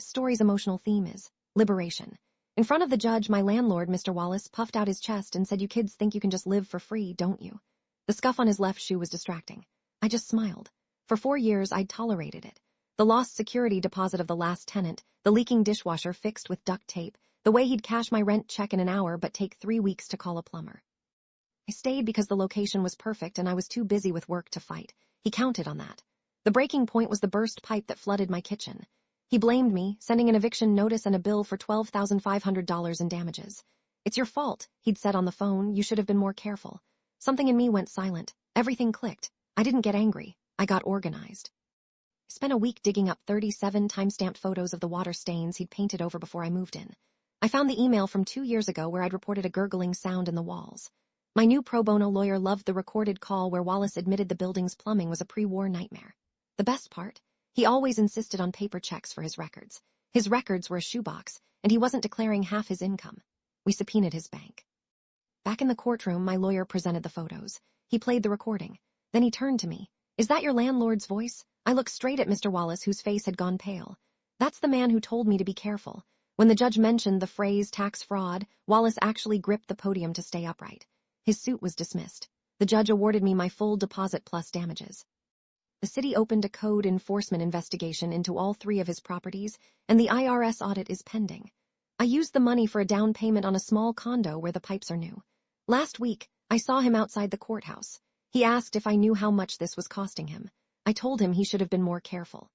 story's emotional theme is liberation. In front of the judge, my landlord, Mr. Wallace, puffed out his chest and said, "You kids think you can just live for free, don't you?" The scuff on his left shoe was distracting. I just smiled. For 4 years, I'd tolerated it. The lost security deposit of the last tenant, the leaking dishwasher fixed with duct tape, the way he'd cash my rent check in an hour but take 3 weeks to call a plumber. I stayed because the location was perfect and I was too busy with work to fight. He counted on that. The breaking point was the burst pipe that flooded my kitchen. He blamed me, sending an eviction notice and a bill for $12,500 in damages. "It's your fault," he'd said on the phone. "You should have been more careful." Something in me went silent. Everything clicked. I didn't get angry. I got organized. I spent a week digging up 37 time-stamped photos of the water stains he'd painted over before I moved in. I found the email from 2 years ago where I'd reported a gurgling sound in the walls. My new pro bono lawyer loved the recorded call where Wallace admitted the building's plumbing was a pre-war nightmare. The best part? He always insisted on paper checks for his records. His records were a shoebox, and he wasn't declaring half his income. We subpoenaed his bank. Back in the courtroom, my lawyer presented the photos. He played the recording. Then he turned to me. "Is that your landlord's voice?" I looked straight at Mr. Wallace, whose face had gone pale. "That's the man who told me to be careful." When the judge mentioned the phrase tax fraud, Wallace actually gripped the podium to stay upright. His suit was dismissed. The judge awarded me my full deposit plus damages. The city opened a code enforcement investigation into all 3 of his properties, and the IRS audit is pending. I used the money for a down payment on a small condo where the pipes are new. Last week, I saw him outside the courthouse. He asked if I knew how much this was costing him. I told him he should have been more careful.